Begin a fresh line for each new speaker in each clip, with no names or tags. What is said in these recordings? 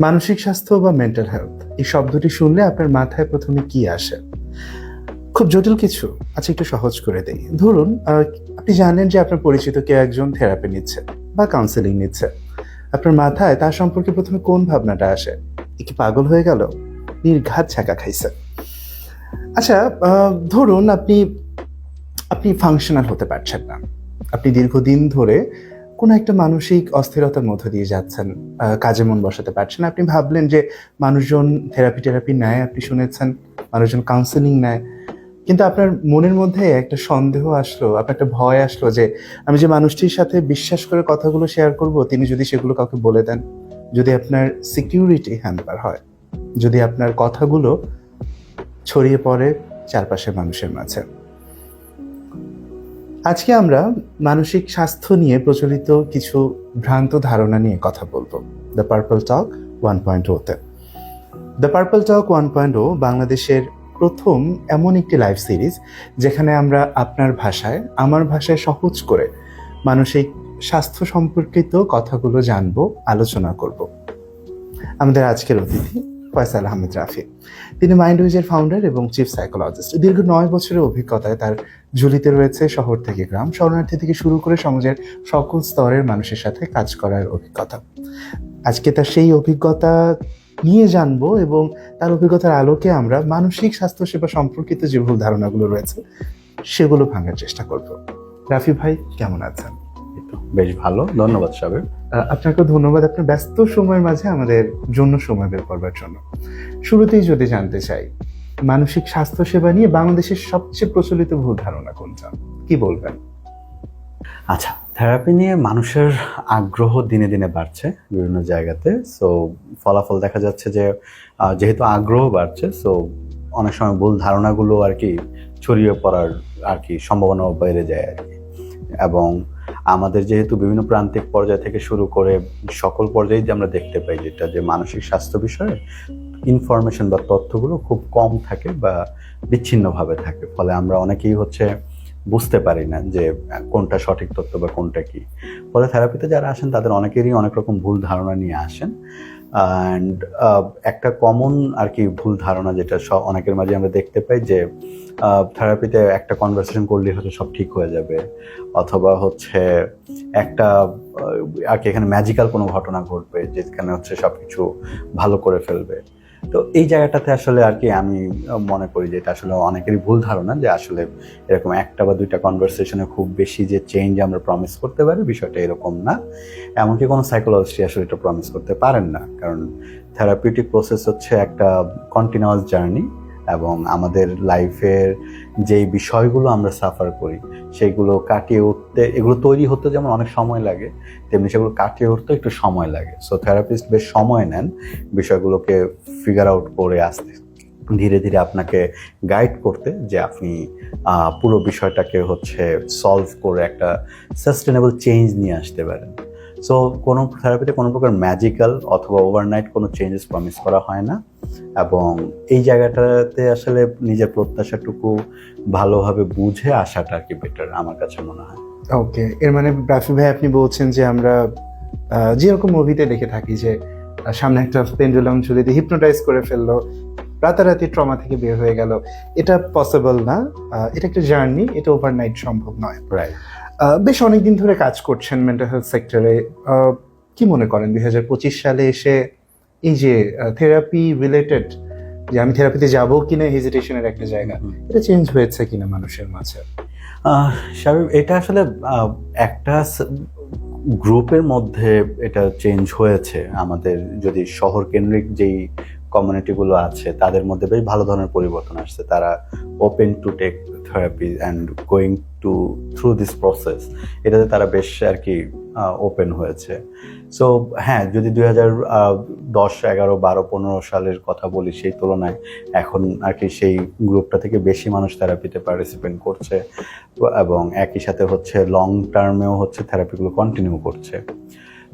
মানসিক স্বাস্থ্য বা মেন্টাল হেলথ এই শব্দটি শুনলে আপনার মাথায় প্রথমে কি আসে? খুব জটিল কিছু? আচ্ছা, একটু সহজ করে দেই। ধরুন আপনি জানেন যে আপনার পরিচিত কেউ একজন থেরাপি নিচ্ছে বা কাউন্সেলিং নিচ্ছে। আপনার মাথায় তার সম্পর্কে প্রথমে কোন ভাবনাটা আসে? এ কি পাগল হয়ে গেল? নির্ঘাত ছ্যাঁকা খাইছে। আচ্ছা, ধরুন আপনি আপনি ফাংশনাল হতে পারছেন না। আপনি দীর্ঘদিন ধরে কোনো একটা মানসিক অস্থিরতার মধ্য দিয়ে যাচ্ছেন। কাজে মন বসাতে পারছেন না। আপনি ভাবলেন যে মানুষজন থেরাপি নেয়, আপনি শুনেছেন মানুষজন কাউন্সেলিং নেয়। কিন্তু আপনার মনের মধ্যে একটা সন্দেহ আসলো, আপনার একটা ভয় আসলো যে আমি যে মানুষটির সাথে বিশ্বাস করে কথাগুলো শেয়ার করব, তিনি যদি সেগুলো কাউকে বলে দেন, যদি আপনার সিকিউরিটি হ্যাম্পার হয়, যদি আপনার কথাগুলো ছড়িয়ে পড়ে চারপাশের মানুষের মাঝে। আজকে আমরা মানসিক স্বাস্থ্য নিয়ে প্রচলিত কিছু ভ্রান্ত ধারণা নিয়ে কথা বলবো দ্য পার্পল টক 1.0-তে। দ্য পার্পল টক 1.0 বাংলাদেশের প্রথম এমন একটি লাইভ সিরিজ যেখানে আমরা আপনার ভাষায়, আমার ভাষায় সহজ করে মানসিক স্বাস্থ্য সম্পর্কিত কথাগুলো জানবো, আলোচনা করব। আমাদের আজকের অতিথি ফয়সাল আহমেদ রাফি। তিনি মাইন্ডউইজের ফাউন্ডার এবং চিফ সাইকোলজিস্ট। দীর্ঘ 9 বছরের অভিজ্ঞতায় তার ঝুলিতে রয়েছে শহর থেকে গ্রাম, শরণার্থী থেকে শুরু করে সমাজের সকল স্তরের মানুষের সাথে কাজ করার অভিজ্ঞতা। আজকে তার সেই অভিজ্ঞতা নিয়ে জানবো এবং তার অভিজ্ঞতার আলোকে আমরা মানসিক স্বাস্থ্য সেবা সম্পর্কিত যে ভুল ধারণাগুলো রয়েছে সেগুলো ভাঙার চেষ্টা করব। রাফি ভাই, কেমন আছেন?
বেশ ভালো, ধন্যবাদ সাবেক।
আপনাকে ধন্যবাদ আপনার ব্যস্ত সময়ের মাঝে আমাদের জন্য সময় বের করবার জন্য। শুরুতেই যদি জানতে চাই, মানসিক স্বাস্থ্য সেবা নিয়ে বাংলাদেশের সবচেয়ে প্রচলিত ভুল ধারণা কোনটা, কি বলবেন?
আচ্ছা, থেরাপি নিয়ে মানুষের আগ্রহ দিনে দিনে বাড়ছে বিভিন্ন জায়গাতে। সো ফলাফল দেখা যাচ্ছে যে যেহেতু আগ্রহ বাড়ছে, সো অনেক সময় ভুল ধারণাগুলো আর কি ছড়িয়ে পড়ার আর কি সম্ভাবনাও বেড়ে যায় আর কি। এবং আমাদের যেহেতু বিভিন্ন প্রান্তিক পর্যায় থেকে শুরু করে সকল পর্যায়ে যে আমরা দেখতে পাই যেটা যে মানসিক স্বাস্থ্য বিষয়ে ইনফরমেশন বা তথ্যগুলো খুব কম থাকে বা বিচ্ছিন্নভাবে থাকে, ফলে আমরা অনেকেই বুঝতে পারি না যে কোনটা সঠিক তথ্য বা কোনটা কি। ফলে থেরাপিতে যারা আসেন তাদের অনেকেরই অনেক রকম ভুল ধারণা নিয়ে আসেন। অ্যান্ড একটা কমন আর কি ভুল ধারণা যেটা অনেকের মাঝে আমরা দেখতে পাই যে থেরাপিতে একটা কনভারসেশন করলেই হয়তো সব ঠিক হয়ে যাবে, অথবা একটা আর কি এখানে ম্যাজিক্যাল কোনো ঘটনা ঘটবে যেখানে সবকিছু ভালো করে ফেলবে। তো এই জায়গাটাতে আসলে আর কি আমি মনে করি যে এটা আসলে অনেকেরই ভুল ধারণা যে আসলে এরকম একটা বা দুইটা কনভারসেশনে খুব বেশি যে চেঞ্জ আমরা প্রমিস করতে পারি, বিষয়টা এরকম না। এমনকি কোনো সাইকোলজিস্ট আসলে এটা প্রমিস করতে পারেন না, কারণ থেরাপিউটিক প্রসেস হচ্ছে একটা কন্টিনিউয়াস জার্নি, এবং আমাদের লাইফের যেই বিষয়গুলো আমরা সাফার করি সেগুলো কাটিয়ে উঠতে, এগুলো তৈরি হতে যেমন অনেক সময় লাগে, তেমনি সেগুলো কাটিয়ে উঠতে একটু সময় লাগে। সো থেরাপিস্ট বেশ সময় নেন বিষয়গুলোকে ফিগার আউট করে আসতে, ধীরে ধীরে আপনাকে গাইড করতে, যে আপনি পুরো বিষয়টাকে সলভ করে একটা সাস্টেনেবল চেঞ্জ নিয়ে আসতে পারেন। সো কোনো থেরাপিতে কোনো প্রকার ম্যাজিক্যাল অথবা ওভারনাইট কোনো চেঞ্জেস প্রমিস করা হয় না, এবং এই জায়গাটাতে আসলে নিজের প্রত্যাশাটুকু ভালোভাবে বুঝে আসাটা আর কি বেটার আমার কাছে মনে হয়।
ওকে, এর মানে রাফি ভাই আপনি বলছেন যে আমরা যেরকম মুভিতে দেখে থাকি যে সামনে একটা পেন্ডুলাম ঝুলিয়ে দিয়ে হিপনোটাইজ করে ফেললো, রাতারাতি ট্রমা থেকে বের হয়ে গেল, এটা পসিবল না। এটা একটা জার্নি, এটা ওভারনাইট সম্ভব নয়।
রাইট।
বেশ অনেকদিন ধরে কাজ করছেন মেন্টাল হেলথ সেক্টরে। কি মনে করেন 2025 সালে এসে এই যে থেরাপি রিলেটেড, যে আমি থেরাপিতে যাবো কিনা হেজিটেশনের একটা জায়গা, এটা চেঞ্জ হয়েছে কিনা মানুষের মাঝে?
স্বাভাবিক, এটা আসলে একটা গ্রুপের মধ্যে এটা চেঞ্জ হয়েছে। আমাদের যদি শহর কেন্দ্রিক যেই কমিউনিটিগুলো আছে তাদের মধ্যে বেশ ভালো ধরনের পরিবর্তন আসছে। তারা open to take therapy and going to through this process, এটাতে তারা বেশ আর কি ওপেন হয়েছে। সো হ্যাঁ, যদি 2010, 11, 12, 15 সালের কথা বলি, সেই তুলনায় এখন আর কি সেই গ্রুপটা থেকে বেশি মানুষ থেরাপিতে পার্টিসিপেট করছে, এবং একই সাথে লং টার্মেও থেরাপিগুলো কন্টিনিউ করছে।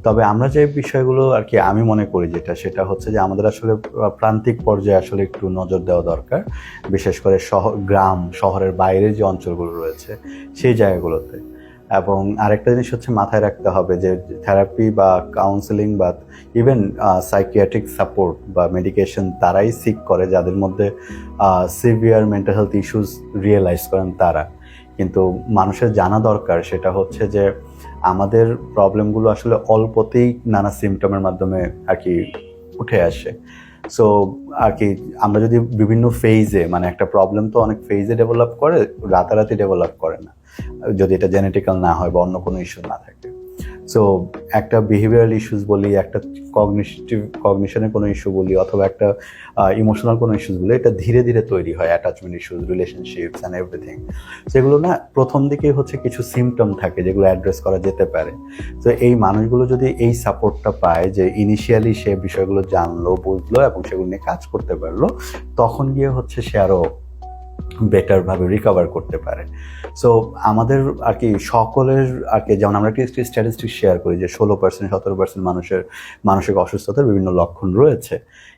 তবে আমরা যে বিষয়গুলো আর কি আমি মনে করি সেটা যে আমাদের আসলে প্রান্তিক পর্যায়ে আসলে একটু নজর দেওয়া দরকার, বিশেষ করে গ্রাম শহরের বাইরের যে অঞ্চলগুলো রয়েছে সেই জায়গাগুলোতে। এবং আরেকটা জিনিস হচ্ছে মাথায় রাখতে হবে যে থেরাপি বা কাউন্সেলিং বা ইভেন সাইকিয়াট্রিক সাপোর্ট বা মেডিকেশন তারাই সিক করে যাদের মধ্যে severe mental health issues realise করেন তারা। কিন্তু মানুষের জানা দরকার সেটা হচ্ছে যে আমাদের প্রবলেমগুলো আসলে অল্পতেই নানা সিমটমের মাধ্যমে আর কি উঠে আসে। সো আর কি আমরা যদি বিভিন্ন ফেজে, মানে একটা প্রবলেম তো অনেক ফেজে ডেভেলপ করে, রাতারাতি ডেভেলপ করে না যদি এটা জেনেটিক্যাল না হয় বা অন্য কোনো ইস্যু না থাকে। সো একটা বিহেভিয়ারাল ইস্যুস বলি, একটা কগনিশনের কোনো ইস্যু বলি, অথবা একটা ইমোশনাল কোনো ইস্যুস বলি, এটা ধীরে ধীরে তৈরি হয়, attachment issues, relationships and everything. সেগুলো না প্রথম দিকেই হচ্ছে কিছু সিমটম থাকে যেগুলো অ্যাড্রেস করা যেতে পারে। তো এই মানুষগুলো যদি এই সাপোর্টটা পায় যে ইনিশিয়ালি সে বিষয়গুলো জানলো, বুঝলো এবং সেগুলো নিয়ে কাজ করতে পারলো, তখন গিয়ে হচ্ছে সে আরও বেটারভাবে রিকভার করতে পারে। সো আমাদের আর কি সকলের আর কি, যেমন আমরা একটি স্ট্যাটিস্টিক শেয়ার করি যে 16% 17% মানুষের মানসিক অসুস্থতার বিভিন্ন লক্ষণ রয়েছে,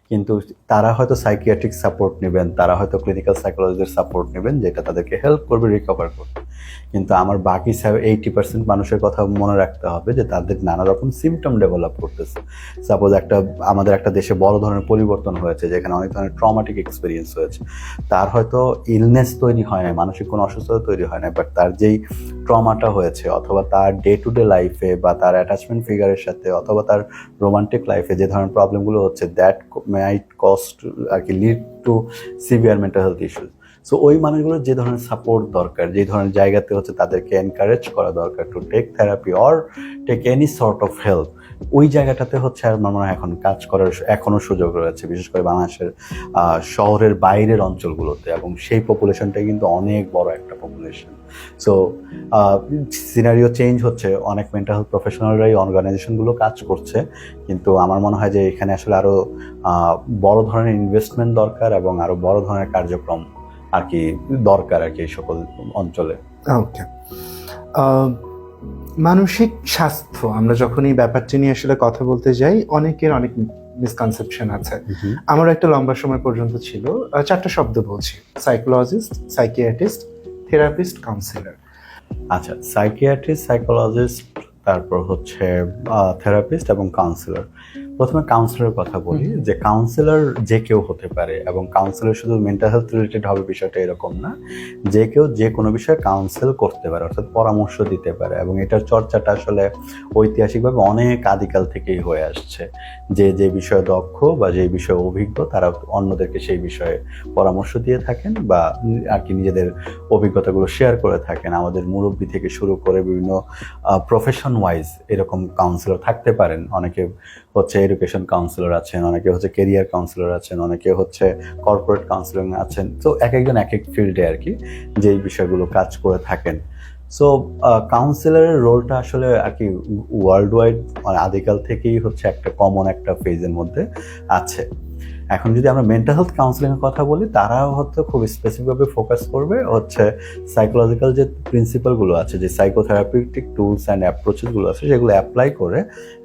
কিন্তু তারা হয়তো সাইকিয়াট্রিক সাপোর্ট নেবেন, তারা হয়তো ক্লিনিক্যাল সাইকোলজিস্টের সাপোর্ট নেবেন যেটা তাদেরকে হেল্প করবে রিকভার করতে। কিন্তু আমার বাকি 80% মানুষের কথা মনে রাখতে হবে যে তাদের নানা রকম সিমটম ডেভেলপ করতেছে। সাপোজ আমাদের একটা দেশে বড় ধরনের পরিবর্তন হয়েছে, যেখানে অনেক ধরনের ট্রমাটিক এক্সপিরিয়েন্স হয়েছে, তার হয়তো ইলনেস তৈরি হয় না, মানসিক কোনো অসুস্থতা তৈরি হয় না, বাট তার যেই ট্রমাটা হয়েছে অথবা তার ডে টু ডে লাইফে বা তার অ্যাটাচমেন্ট ফিগারের সাথে অথবা তার রোমান্টিক লাইফে যে ধরনের প্রবলেমগুলো হচ্ছে, দ্যাট মাইট কস্ট আর কি lead to severe mental health issues. So ওই মানুষগুলোর যে ধরনের সাপোর্ট দরকার, যে ধরনের জায়গাতে হচ্ছে তাদেরকে এনকারেজ করা দরকার to take therapy or take any sort of help, ওই জায়গাটাতে হচ্ছে আমার মনে হয় এখন কাজ করার এখনও সুযোগ রয়েছে, বিশেষ করে বাংলাদেশের শহরের বাইরের অঞ্চলগুলোতে, এবং সেই পপুলেশনটাই কিন্তু অনেক বড় একটা পপুলেশন। সো সিনারিও চেঞ্জ হচ্ছে, অনেক মেন্টাল হেলথ প্রফেশনালরাই অর্গানাইজেশনগুলো কাজ করছে, কিন্তু আমার মনে হয় যে এখানে আসলে আরও বড় ধরনের ইনভেস্টমেন্ট দরকার এবং আরও বড় ধরনের কার্যক্রম আর কি দরকার আর কি এই সকল অঞ্চলে।
ওকে, মানসিক স্বাস্থ্য আমরা যখন এই ব্যাপারটি নিয়ে আসলে কথা বলতে যাই, অনেকের অনেক মিসকনসেপশন আছে। আমার একটা লম্বা সময় পর্যন্ত ছিল 4টা শব্দ বলছি: সাইকোলজিস্ট, সাইকিয়াট্রিস্ট, থেরাপিস্ট, কাউন্সিলর।
আচ্ছা, সাইকিয়াট্রিস্ট, সাইকোলজিস্ট, তারপর হচ্ছে থেরাপিস্ট এবং কাউন্সিলর। প্রথমে কাউন্সিলরের কথা বলি, যে কাউন্সিলর যে কেউ হতে পারে, এবং কাউন্সিলর শুধু মেন্টাল হেলথ রিলেটেড হবে বিষয়টা এরকম না, যে কেউ যে কোনো বিষয়ে কাউন্সিল করতে পারে, অর্থাৎ পরামর্শ দিতে পারে। এবং এটার চর্চাটা আসলে ঐতিহাসিকভাবে অনেক আদিকাল থেকেই হয়ে আসছে, যে বিষয়ে দক্ষ বা যে বিষয়ে অভিজ্ঞ তারা অন্যদেরকে সেই বিষয়ে পরামর্শ দিয়ে থাকেন বা আর কি নিজেদের অভিজ্ঞতাগুলো শেয়ার করে থাকেন। আমাদের মুরব্বী থেকে শুরু করে বিভিন্ন প্রফেশন ওয়াইজ এরকম কাউন্সিলর থাকতে পারেন। অনেকে হচ্ছে এডুকেশন কাউন্সিলর আছেন, অনেকে হচ্ছে কেরিয়ার কাউন্সিলর আছেন, অনেকে হচ্ছে কর্পোরেট কাউন্সিলর আছেন। তো এক একজন এক এক ফিল্ডে আর কি যেই বিষয়গুলো কাজ করে থাকেন। সো কাউন্সিলরের রোলটা আসলে আর কি ওয়ার্ল্ড ওয়াইড আদিকাল থেকেই হচ্ছে একটা কমন একটা ফেজের মধ্যে আছে। এখন যদি আমরা মেন্টাল হেলথ কাউন্সিলিংয়ের কথা বলি, তারাও হয়তো খুব স্পেসিফিকভাবে ফোকাস করবে হচ্ছে সাইকোলজিক্যাল যে প্রিন্সিপালগুলো আছে, যে সাইকোথেরাপিউটিক টুলস অ্যান্ড অ্যাপ্রোচেসগুলো আছে, সেগুলো অ্যাপ্লাই করে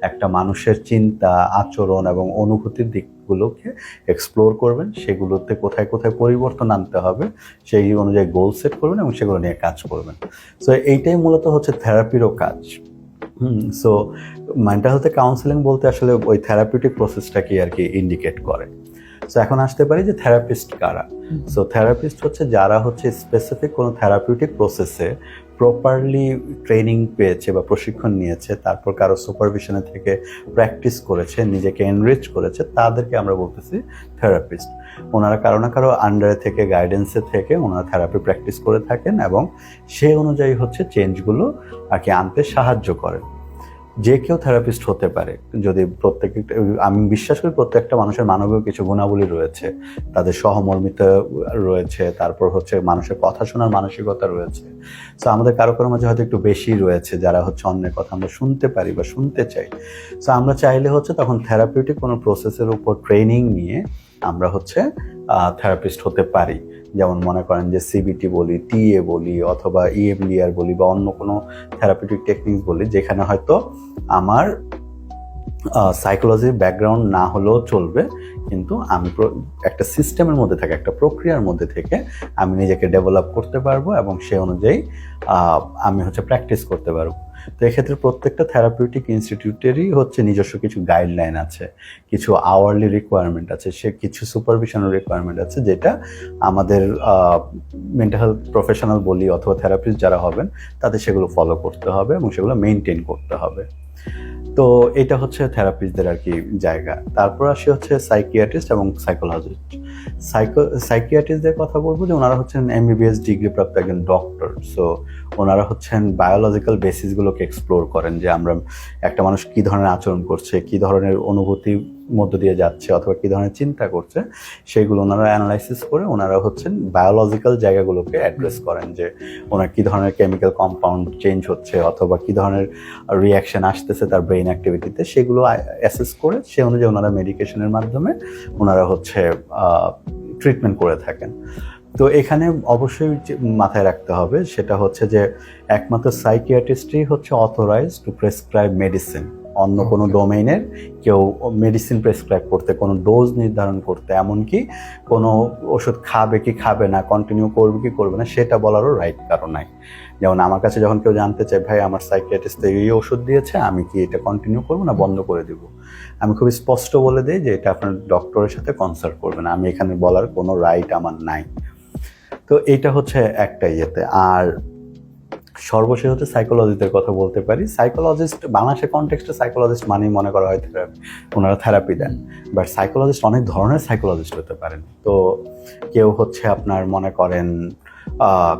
একটা মানুষের চিন্তা, আচরণ এবং অনুভূতির দিকগুলোকে এক্সপ্লোর করবেন, সেগুলোতে কোথায় কোথায় পরিবর্তন আনতে হবে সেই অনুযায়ী গোল সেট করবেন এবং সেগুলো নিয়ে কাজ করবেন। সো এইটাই মূলত হচ্ছে থেরাপিরও কাজ। সো মেন্টাল হেলথে কাউন্সিলিং বলতে আসলে ওই থেরাপিউটিক প্রসেসটাকে আর কি ইন্ডিকেট করে। সো এখন আসতে পারি যে থেরাপিস্ট কারা। সো থেরাপিস্ট হচ্ছে যারা হচ্ছে স্পেসিফিক কোনো থেরাপিউটিক প্রসেসে প্রপারলি ট্রেনিং পেয়েছে বা প্রশিক্ষণ নিয়েছে, তারপর কারো সুপারভিশনে থেকে প্র্যাকটিস করেছে, নিজেকে এনরিচ করেছে, তাদেরকে আমরা বলতেছি থেরাপিস্ট। ওনারা কারো না কারো আন্ডারে থেকে, গাইডেন্সে থেকে ওনারা থেরাপি প্র্যাকটিস করে থাকেন এবং সেই অনুযায়ী হচ্ছে চেঞ্জগুলো আর কি আনতে সাহায্য করেন। যে কেউ থেরাপিস্ট হতে পারে, যদি আমি বিশ্বাস করি প্রত্যেকটা মানুষের মানবীয় কিছু গুণাবলী রয়েছে, তাদের সহমর্মিতা রয়েছে, তারপর হচ্ছে মানুষের কথা শোনার মানসিকতা রয়েছে। সো আমাদের কারো কারো মাঝে হয়তো একটু বেশি রয়েছে, যারা হচ্ছে অন্যের কথা আমরা শুনতে পারি বা শুনতে চাই। সো আমরা চাইলে হচ্ছে তখন থেরাপিউটিক কোনো প্রসেসের উপর ট্রেনিং নিয়ে আমরা হচ্ছে থেরাপিস্ট হতে পারি। যেমন মনে করেন যে সিবিটি বলি, টিএ বলি, অথবা ইএমডিআর বলি, বা অন্য কোনো থেরাপিউটিক টেকনিক বলি, যেখানে হয়তো আমার সাইকোলজির ব্যাকগ্রাউন্ড না হলেও চলবে, কিন্তু আমি একটা সিস্টেমের মধ্যে থেকে, একটা প্রক্রিয়ার মধ্যে থেকে আমি নিজেকে ডেভেলপ করতে পারবো এবং সে অনুযায়ী আমি প্র্যাকটিস করতে পারবো। তো এক্ষেত্রে প্রত্যেকটা থেরাপিউটিক ইনস্টিটিউটেরই নিজস্ব কিছু গাইডলাইন আছে, কিছু আওয়ারলি রিকোয়ারমেন্ট আছে, সে কিছু সুপারভিশনের রিকোয়ারমেন্ট আছে, যেটা আমাদের মেন্টাল হেলথ প্রফেশনাল বলি অথবা থেরাপিস্ট যারা হবেন তাদের সেগুলো ফলো করতে হবে এবং সেগুলো মেনটেন করতে হবে। তো এটা থেরাপিস্টদের আর কি জায়গা। তারপর আসি সাইকিয়াট্রিস্ট এবং সাইকোলজিস্ট। সাইকিয়াট্রিস্টদের কথা বলবো যে ওনারা এমবিবিএস ডিগ্রি প্রাপ্ত একজন ডক্টর। সো ওনারা বায়োলজিক্যাল বেসিসগুলোকে এক্সপ্লোর করেন, যে আমরা একটা মানুষ কী ধরনের আচরণ করছে, কী ধরনের অনুভূতির মধ্য দিয়ে যাচ্ছে অথবা কী ধরনের চিন্তা করছে, সেইগুলো ওনারা অ্যানালাইসিস করে ওনারা বায়োলজিক্যাল জায়গাগুলোকে অ্যাড্রেস করেন, যে ওনার কী ধরনের কেমিক্যাল কম্পাউন্ড চেঞ্জ হচ্ছে অথবা কী ধরনের রিয়াকশন আসতেছে তার ব্রেইন অ্যাক্টিভিটিতে, সেগুলো অ্যাসেস করে সে অনুযায়ী ওনারা মেডিকেশনের মাধ্যমে ওনারা ট্রিটমেন্ট করে থাকেন। তো এখানে অবশ্যই মাথায় রাখতে হবে সেটা যে একমাত্র সাইকিয়াট্রিস্টই অথরাইজ টু প্রেসক্রাইব মেডিসিন। অন্য কোনো ডোমেইনের কেউ মেডিসিন প্রেসক্রাইব করতে, কোনো ডোজ নির্ধারণ করতে, এমনকি কোনো ওষুধ খাবে কি খাবে না, কন্টিনিউ করবে কি করবে না, সেটা বলারও রাইট কারণ নাই। যেমন আমার কাছে যখন কেউ জানতে চায়, ভাই আমার সাইকিয়াট্রিস্ট এই ওষুধ দিয়েছে, আমি কি এটা কন্টিনিউ করবো না বন্ধ করে দিব, আমি খুব স্পষ্ট বলে দিই যে এটা আপনার ডক্টরের সাথে কনসাল্ট করবেন, আমি এখানে বলার কোনো রাইট আমার নাই। তো এইটা একটা ইয়েতে। আর সর্বশেষ সাইকোলজিস্টের কথা বলতে পারি। সাইকোলজিস্ট বাংলাদেশের কনটেক্সটে সাইকোলজিস্ট মানেই মনে করা হয় থেরাপি, ওনারা থেরাপি দেন। বাট সাইকোলজিস্ট অনেক ধরনের সাইকোলজিস্ট হতে পারেন। তো কেউ আপনার মনে করেন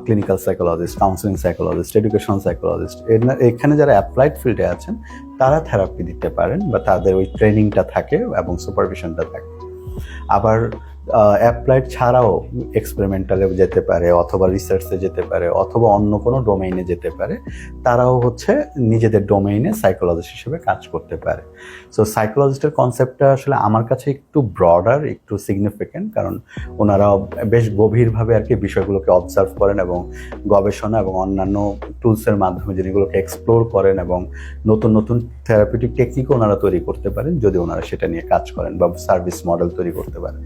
clinical psychologist, counselling psychologist, educational psychologist, এখানে যারা অ্যাপ্লাইড ফিল্ডে আছেন তারা থেরাপি দিতে পারেন, বা তাদের ওই ট্রেনিংটা থাকে এবং সুপারভিশনটা থাকে। আবার অ্যাপ্লাইড ছাড়াও এক্সপেরিমেন্টালে যেতে পারে অথবা রিসার্চে যেতে পারে অথবা অন্য কোনো ডোমেইনে যেতে পারে, তারাও নিজেদের ডোমেইনে সাইকোলজিস্ট হিসেবে কাজ করতে পারে। সো সাইকোলজিস্টের কনসেপ্টটা আমার কাছে একটু ব্রডার, একটু সিগনিফিক্যান্ট, কারণ ওনারা বেশ গভীরভাবে আর কি বিষয়গুলোকে অবজার্ভ করেন এবং গবেষণা এবং অন্যান্য টুলসের মাধ্যমে জিনিসগুলোকে এক্সপ্লোর করেন এবং নতুন নতুন থেরাপিউটিক টেকনিকও ওনারা তৈরি করতে পারেন যদি ওনারা সেটা নিয়ে কাজ করেন বা সার্ভিস মডেল তৈরি করতে পারেন।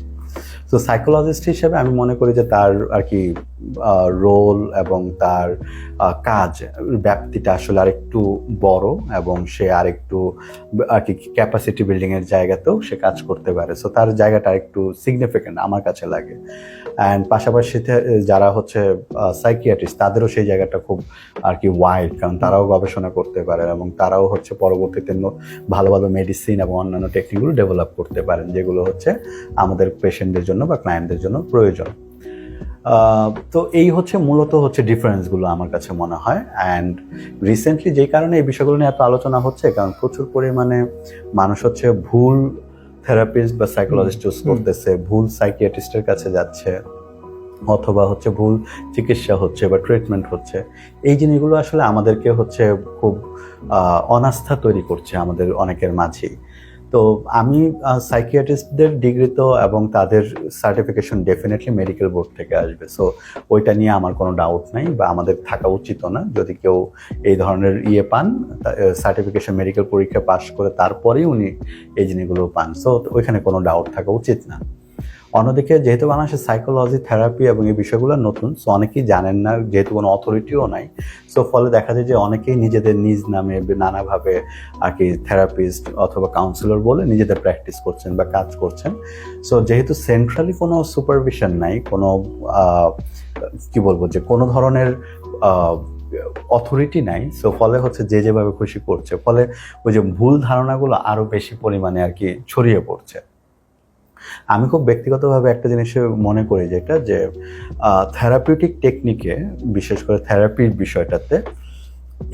তো সাইকোলজিস্ট হিসেবে আমি মনে করি যে তার আর কি রোল এবং তার কাজ ব্যাপ্তিটা আরেকটু বড় এবং সে আরেকটু আর কি ক্যাপাসিটি বিল্ডিংয়ের জায়গাতেও সে কাজ করতে পারে। সো তার জায়গাটা আরেকটু সিগনিফিক্যান্ট আমার কাছে লাগে। অ্যান্ড পাশাপাশি যারা সাইকিয়াট্রিস্ট তাদেরও সেই জায়গাটা খুব আর কি ওয়াইড, কারণ তারাও গবেষণা করতে পারে এবং তারাও পরবর্তীতে ভালো ভালো মেডিসিন এবং অন্যান্য টেকনিকগুলো ডেভেলপ করতে পারেন, যেগুলো আমাদের পেশেন্টদের জন্য বা ক্লায়েন্টদের জন্য প্রয়োজন। তো এই মূলত ডিফারেন্সগুলো আমার কাছে মনে হয়। অ্যান্ড রিসেন্টলি যেই কারণে এই বিষয়গুলো নিয়ে এত আলোচনা হচ্ছে, কারণ প্রচুর পরিমাণে মানুষ ভুল থেরাপিস্ট বা সাইকোলজিস্ট চুজ করতেছে, ভুল সাইকিয়াট্রিস্টের কাছে যাচ্ছে অথবা ভুল চিকিৎসা হচ্ছে বা ট্রিটমেন্ট হচ্ছে। এই জিনিসগুলো আমাদেরকে খুব অনাস্থা তৈরি করছে আমাদের অনেকের মাঝেই। তো আমি সাইকিয়াট্রিস্টদের ডিগ্রি তো এবং তাদের সার্টিফিকেশন ডেফিনেটলি মেডিকেল বোর্ড থেকে আসবে। সো ওইটা নিয়ে আমার কোনো ডাউট নাই বা আমাদের থাকা উচিত না। যদি কেউ এই ধরনের পান, সার্টিফিকেশন মেডিকেল পরীক্ষা পাশ করে তারপরেই উনি এই জিনিসগুলো পান, সো ওইখানে কোনো ডাউট থাকা উচিত না। অন্যদিকে যেহেতু বাংলাদেশের সাইকোলজি, থেরাপি এবং এই বিষয়গুলো নতুন, সো অনেকেই জানেন না, যেহেতু কোনো অথরিটিও নাই, সো ফলে দেখা যায় যে অনেকেই নিজেদের নিজ নামে নানাভাবে আর কি থেরাপিস্ট অথবা কাউন্সিলর বলে নিজেদের প্র্যাকটিস করছেন বা কাজ করছেন। সো যেহেতু সেন্ট্রালি কোনো সুপারভিশন নাই, কোনো কি বলবো যে কোনো ধরনের অথরিটি নাই, সো ফলে যে যেভাবে খুশি করছে, ফলে ওই যে ভুল ধারণাগুলো আরো বেশি পরিমাণে আর কি ছড়িয়ে পড়ছে। আমি খুব ব্যক্তিগতভাবে একটা জিনিস মনে করি, যেটা যে থেরাপিউটিক টেকনিকে, বিশেষ করে থেরাপির বিষয়টাতে,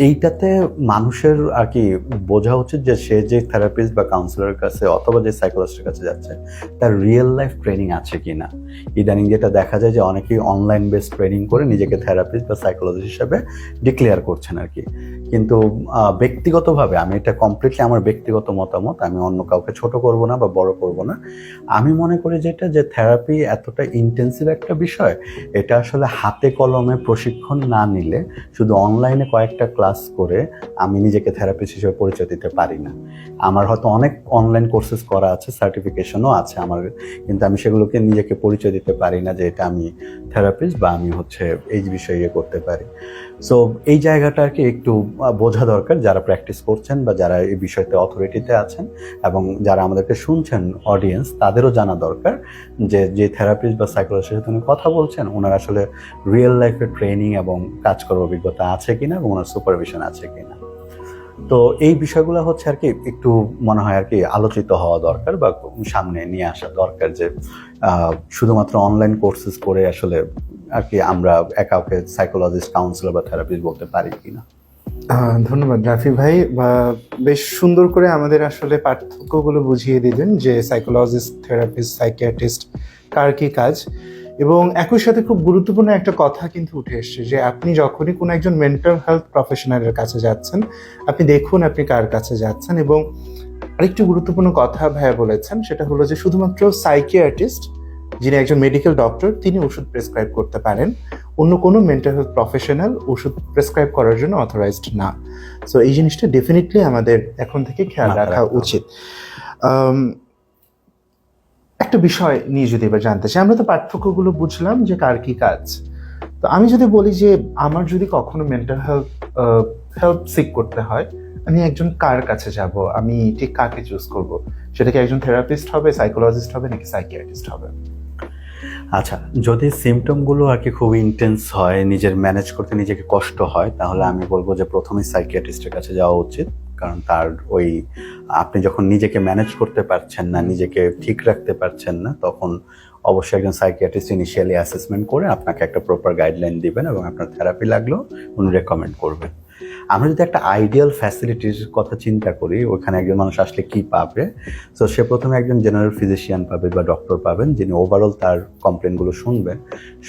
এইটাতে মানুষের আর কি বোঝা উচিত যে সে যে থেরাপিস্ট বা কাউন্সিলরের কাছে অথবা যে সাইকোলজিস্টের কাছে যাচ্ছে তার রিয়েল লাইফ ট্রেনিং আছে কিনা। ইদানিং যেটা দেখা যায় যে অনেকেই অনলাইন বেসড ট্রেনিং করে নিজেকে থেরাপিস্ট বা সাইকোলজিস্ট হিসেবে ডিক্লেয়ার করছেন আর কি। কিন্তু ব্যক্তিগতভাবে আমি এটা কমপ্লিটলি আমার ব্যক্তিগত মতামত, আমি অন্য কাউকে ছোট করব না বা বড় করব না। আমি মনে করি যেটা যে থেরাপি এতটা ইন্টেন্সিভ একটা বিষয়, এটা হাতে কলমে প্রশিক্ষণ না নিলে, শুধু অনলাইনে কয়েকটা ক্লাস করে আমি নিজেকে থেরাপিস্ট হিসেবে পরিচয় দিতে পারি না। আমার হয়তো অনেক অনলাইন কোর্সেস করা আছে, সার্টিফিকেশনও আছে আমার, কিন্তু আমি সেগুলোকে নিজেকে পরিচয় দিতে পারি না যে এটা আমি থেরাপিস্ট বা আমি হচ্ছে এই বিষয়ে ইয়ে করতে পারি। সো এই জায়গাটা আর কি একটু বোঝা দরকার যারা প্র্যাকটিস করছেন বা যারা এই বিষয়তে অথরিটিতে আছেন এবং যারা আমাদেরকে শুনছেন অডিয়েন্স, তাদেরও জানা দরকার যে থেরাপিস্ট বা সাইকোলজিস্টের সাথে উনি কথা বলছেন ওনার আসলে রিয়েল লাইফের ট্রেনিং এবং কাজ করার অভিজ্ঞতা আছে কিনা এবং ওনার সুপারভিশন আছে কিনা। তো এই বিষয়গুলো হচ্ছে আর কি একটু মনে হয় আর কি আলোচিত হওয়া দরকার বা সামনে নিয়ে আসা দরকার, যে শুধুমাত্র অনলাইন কোর্সেস করে আসলে আর কি আমরা একাউকে সাইকোলজিস্ট, কাউন্সিলর বা থেরাপিস্ট বলতে পারি কিনা।
ধন্যবাদ রাফি ভাই, বেশ সুন্দর করে আমাদের আসলে পার্থক্যগুলো বুঝিয়ে দিলেন যে সাইকোলজিস্ট, থেরাপিস্ট, সাইকিয়াট্রিস্ট কার কি কাজ। এবং একই সাথে খুব গুরুত্বপূর্ণ একটা কথা কিন্তু উঠে এসছে যে আপনি যখনই কোনো একজন মেন্টাল হেলথ প্রফেশনালের কাছে যাচ্ছেন, আপনি দেখুন আপনি কার কাছে যাচ্ছেন। এবং আরেকটি গুরুত্বপূর্ণ কথা ভাইয়া বলেছেন, সেটা হলো যে শুধুমাত্র সাইকিয়াট্রিস্ট, যিনি একজন মেডিকেল ডক্টর, তিনি ওষুধ প্রেসক্রাইব করতে পারেন, অন্য কোনো মেন্টাল হেলথ প্রফেশনাল ওষুধ প্রেসক্রাইব করার জন্য অথরাইজড না। সো এই জিনিসটা ডেফিনেটলি আমাদের এখন থেকে খেয়াল রাখা উচিত। একটা বিষয় নিয়ে যদি এবার জানতে চাই, আমরা তো পার্থক্যগুলো বুঝলাম যে কার কি কাজ। তো আমি যদি বলি যে আমার যদি কখনো মেন্টাল হেল্প সিক করতে হয়, আমি একজন কার কাছে যাব, আমি ঠিক কাকে চুজ করব? সেটা কি একজন থেরাপিস্ট হবে, সাইকোলজিস্ট হবে, নাকি সাইকিয়াট্রিস্ট হবে?
আচ্ছা, যদি সিমটমগুলো আর কি খুব ইন্টেন্স হয়, নিজের ম্যানেজ করতে নিজেকে কষ্ট হয়, তাহলে আমি বলবো যে প্রথমেই সাইকিয়াট্রিস্টের কাছে যাওয়া উচিত। কারণ তার ওই আপনি যখন নিজেকে ম্যানেজ করতে পারছেন না, নিজেকে ঠিক রাখতে পারছেন না, তখন অবশ্যই একজন সাইকিয়াট্রিস্ট ইনিশিয়ালি অ্যাসেসমেন্ট করে আপনাকে একটা প্রপার গাইডলাইন দিবেন এবং আপনার থেরাপি লাগলেও উনি রেকমেন্ড করবেন। আমরা যদি একটা আইডিয়াল ফ্যাসিলিটির কথা চিন্তা করি, ওখানে একজন মানুষ আসলে কি পাবে, তো সে প্রথমে একজন জেনারেল ফিজিশিয়ান পাবে বা ডক্টর পাবেন, যিনি ওভারঅল তার কমপ্লেনগুলো শুনবেন,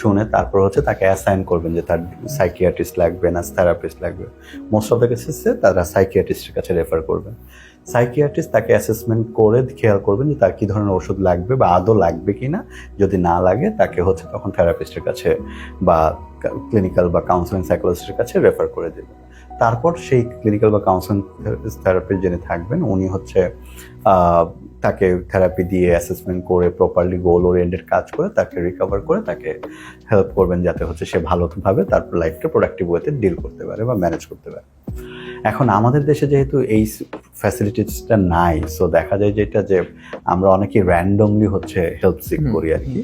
শুনে তারপর হচ্ছে তাকে অ্যাসাইন করবেন যে তার সাইকিয়াট্রিস্ট লাগবে না থেরাপিস্ট লাগবে। মোস্ট অফ দ্য কেসেসে তারা সাইকিয়াট্রিস্টের কাছে রেফার করবেন। সাইকিয়াট্রিস্ট তাকে অ্যাসেসমেন্ট করে খেয়াল করবেন যে তার কী ধরনের ওষুধ লাগবে বা আদৌ লাগবে কি না। যদি না লাগে তাকে হচ্ছে তখন থেরাপিস্টের কাছে বা ক্লিনিক্যাল বা কাউন্সিলিং সাইকোলজিস্টের কাছে রেফার করে দেবেন। তারপর সেই ক্লিনিক্যাল বা কাউন্সিলিং থেরাপিস্ট যিনি থাকবেন উনি হচ্ছে তাকে থেরাপি দিয়ে অ্যাসেসমেন্ট করে প্রপারলি গোল ওরিয়েন্টেড কাজ করে তাকে রিকভার করে তাকে হেল্প করবেন যাতে হচ্ছে সে ভালোভাবে তার লাইফটা প্রোডাক্টিভ ওয়েতে ডিল করতে পারে বা ম্যানেজ করতে পারে। এখন আমাদের দেশে যেহেতু এই ফ্যাসিলিটিসটা নাই, সো দেখা যায় যেটা যে আমরা অনেকেই র্যান্ডমলি হচ্ছে হেল্প সিক করি আর কি।